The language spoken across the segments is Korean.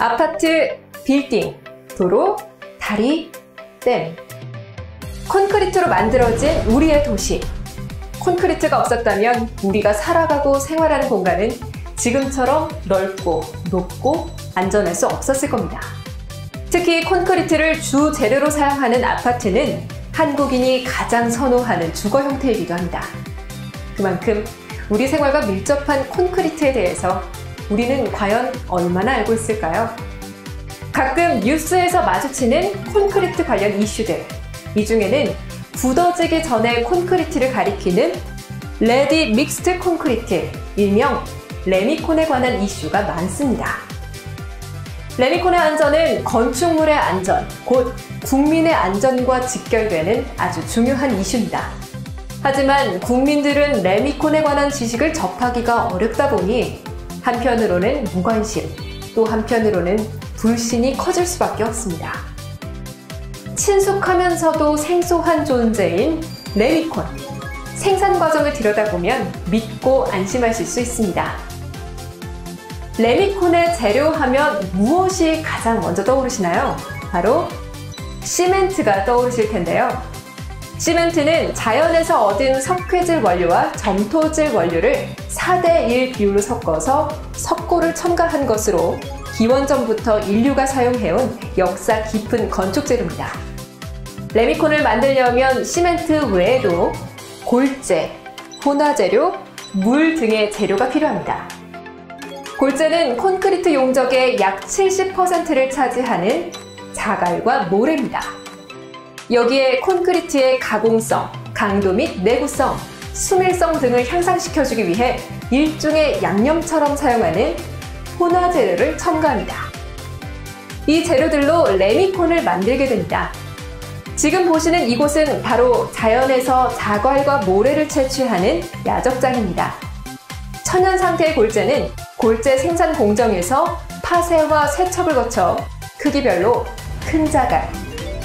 아파트, 빌딩, 도로, 다리, 댐. 콘크리트로 만들어진 우리의 도시. 콘크리트가 없었다면 우리가 살아가고 생활하는 공간은 지금처럼 넓고 높고 안전할 수 없었을 겁니다. 특히 콘크리트를 주 재료로 사용하는 아파트는 한국인이 가장 선호하는 주거 형태이기도 합니다. 그만큼 우리 생활과 밀접한 콘크리트에 대해서 우리는 과연 얼마나 알고 있을까요? 가끔 뉴스에서 마주치는 콘크리트 관련 이슈들. 이 중에는 굳어지기 전에 콘크리트를 가리키는 레디 믹스드 콘크리트, 일명 레미콘에 관한 이슈가 많습니다. 레미콘의 안전은 건축물의 안전, 곧 국민의 안전과 직결되는 아주 중요한 이슈입니다. 하지만 국민들은 레미콘에 관한 지식을 접하기가 어렵다 보니 한편으로는 무관심, 또 한편으로는 불신이 커질 수밖에 없습니다. 친숙하면서도 생소한 존재인 레미콘. 생산 과정을 들여다보면 믿고 안심하실 수 있습니다. 레미콘의 재료하면 무엇이 가장 먼저 떠오르시나요? 바로 시멘트가 떠오르실 텐데요. 시멘트는 자연에서 얻은 석회질 원료와 점토질 원료를 4:1 비율로 섞어서 석고를 첨가한 것으로 기원전부터 인류가 사용해온 역사 깊은 건축 재료입니다. 레미콘을 만들려면 시멘트 외에도 골재, 혼화재료, 물 등의 재료가 필요합니다. 골재는 콘크리트 용적의 약 70%를 차지하는 자갈과 모래입니다. 여기에 콘크리트의 가공성, 강도 및 내구성, 수밀성 등을 향상시켜주기 위해 일종의 양념처럼 사용하는 혼화재료를 첨가합니다. 이 재료들로 레미콘을 만들게 됩니다. 지금 보시는 이곳은 바로 자연에서 자갈과 모래를 채취하는 야적장입니다. 천연 상태의 골재는 골재 생산 공정에서 파쇄와 세척을 거쳐 크기별로 큰 자갈,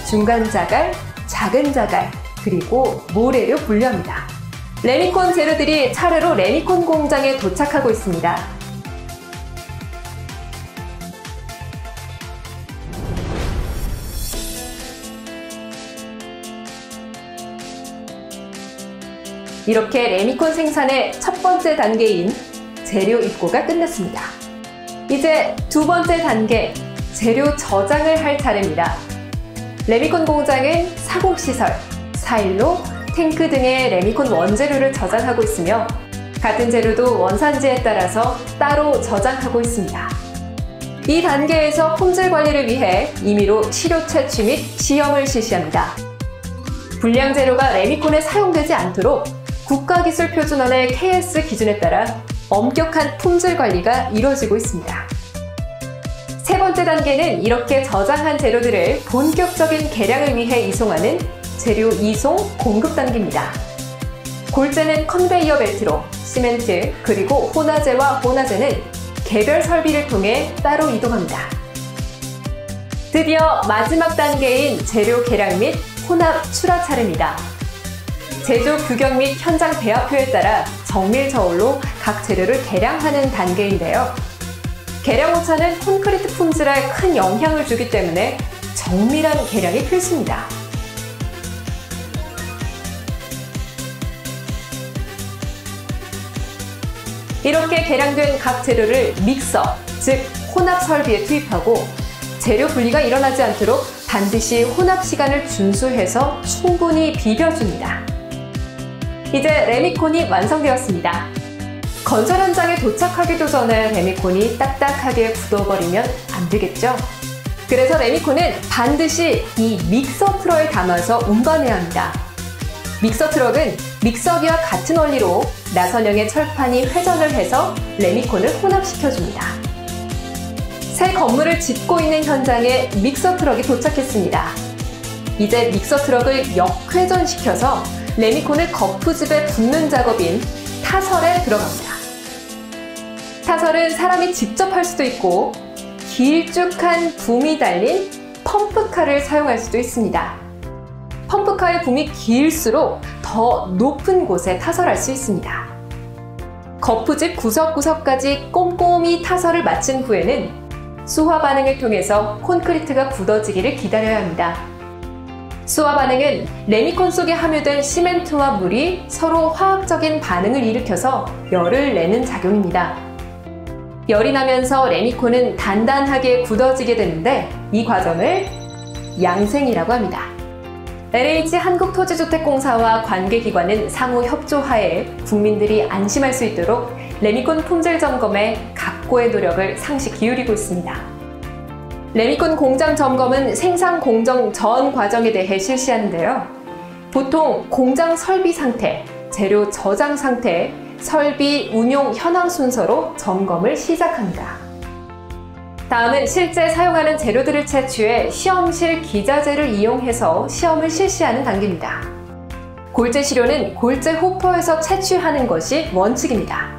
중간 자갈, 작은 자갈, 그리고 모래로 분류합니다. 레미콘 재료들이 차례로 레미콘 공장에 도착하고 있습니다. 이렇게 레미콘 생산의 첫 번째 단계인 재료 입고가 끝났습니다. 이제 두 번째 단계, 재료 저장을 할 차례입니다. 레미콘 공장은 사공시설, 사일로, 탱크 등의 레미콘 원재료를 저장하고 있으며 같은 재료도 원산지에 따라서 따로 저장하고 있습니다. 이 단계에서 품질 관리를 위해 임의로 시료 채취 및 시험을 실시합니다. 불량 재료가 레미콘에 사용되지 않도록 국가기술표준원의 KS 기준에 따라 엄격한 품질 관리가 이루어지고 있습니다. 세 번째 단계는 이렇게 저장한 재료들을 본격적인 개량을 위해 이송하는 재료 이송 공급 단계입니다. 골재는 컨베이어 벨트로, 시멘트, 그리고 혼화재와 혼화재는 개별 설비를 통해 따로 이동합니다. 드디어 마지막 단계인 재료 개량 및 혼합 출하 차례입니다. 제조 규격 및 현장 배합표에 따라 정밀 저울로 각 재료를 개량하는 단계인데요. 개량 오차는 콘크리트 품질에 큰 영향을 주기 때문에 정밀한 개량이 필수입니다. 이렇게 개량된 각 재료를 믹서, 즉 혼합 설비에 투입하고 재료 분리가 일어나지 않도록 반드시 혼합 시간을 준수해서 충분히 비벼줍니다. 이제 레미콘이 완성되었습니다. 건설 현장에 도착하기도 전에 레미콘이 딱딱하게 굳어버리면 안 되겠죠? 그래서 레미콘은 반드시 이 믹서 트럭에 담아서 운반해야 합니다. 믹서 트럭은 믹서기와 같은 원리로 나선형의 철판이 회전을 해서 레미콘을 혼합시켜줍니다. 새 건물을 짓고 있는 현장에 믹서 트럭이 도착했습니다. 이제 믹서 트럭을 역회전시켜서 레미콘을 거푸집에 붓는 작업인 타설에 들어갑니다. 타설은 사람이 직접 할 수도 있고 길쭉한 붐이 달린 펌프카를 사용할 수도 있습니다. 펌프카의 붐이 길수록 더 높은 곳에 타설할 수 있습니다. 거푸집 구석구석까지 꼼꼼히 타설을 마친 후에는 수화 반응을 통해서 콘크리트가 굳어지기를 기다려야 합니다. 수화 반응은 레미콘 속에 함유된 시멘트와 물이 서로 화학적인 반응을 일으켜서 열을 내는 작용입니다. 열이 나면서 레미콘은 단단하게 굳어지게 되는데 이 과정을 양생이라고 합니다. LH 한국토지주택공사와 관계기관은 상호 협조하에 국민들이 안심할 수 있도록 레미콘 품질 점검에 각고의 노력을 상시 기울이고 있습니다. 레미콘 공장 점검은 생산 공정 전 과정에 대해 실시하는데요. 보통 공장 설비 상태, 재료 저장 상태, 설비 운용 현황 순서로 점검을 시작합니다. 다음은 실제 사용하는 재료들을 채취해 시험실 기자재를 이용해서 시험을 실시하는 단계입니다. 골재 시료는 골재 호퍼에서 채취하는 것이 원칙입니다.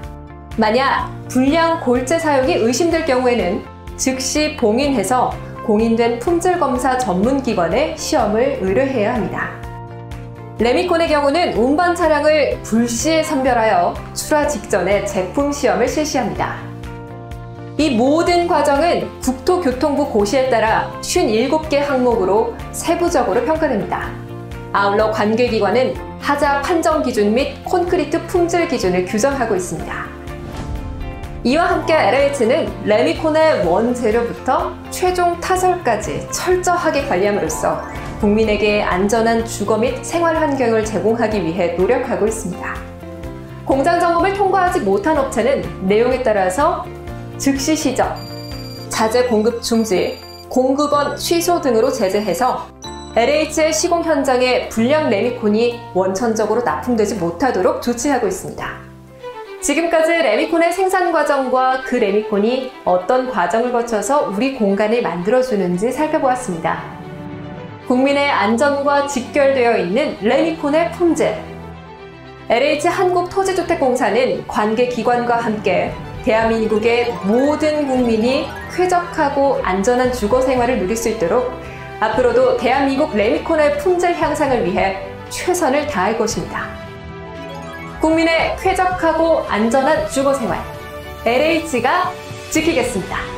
만약 불량 골재 사용이 의심될 경우에는 즉시 봉인해서 공인된 품질검사 전문기관에 시험을 의뢰해야 합니다. 레미콘의 경우는 운반 차량을 불시에 선별하여 출하 직전에 제품 시험을 실시합니다. 이 모든 과정은 국토교통부 고시에 따라 57개 항목으로 세부적으로 평가됩니다. 아울러 관계기관은 하자 판정 기준 및 콘크리트 품질 기준을 규정하고 있습니다. 이와 함께 LH는 레미콘의 원재료부터 최종 타설까지 철저하게 관리함으로써 국민에게 안전한 주거 및 생활 환경을 제공하기 위해 노력하고 있습니다. 공장 점검을 통과하지 못한 업체는 내용에 따라서 즉시 시정, 자재 공급 중지, 공급원 취소 등으로 제재해서 LH의 시공 현장에 불량 레미콘이 원천적으로 납품되지 못하도록 조치하고 있습니다. 지금까지 레미콘의 생산 과정과 그 레미콘이 어떤 과정을 거쳐서 우리 공간을 만들어주는지 살펴보았습니다. 국민의 안전과 직결되어 있는 레미콘의 품질. LH 한국토지주택공사는 관계기관과 함께 대한민국의 모든 국민이 쾌적하고 안전한 주거 생활을 누릴 수 있도록 앞으로도 대한민국 레미콘의 품질 향상을 위해 최선을 다할 것입니다. 국민의 쾌적하고 안전한 주거 생활, LH가 지키겠습니다.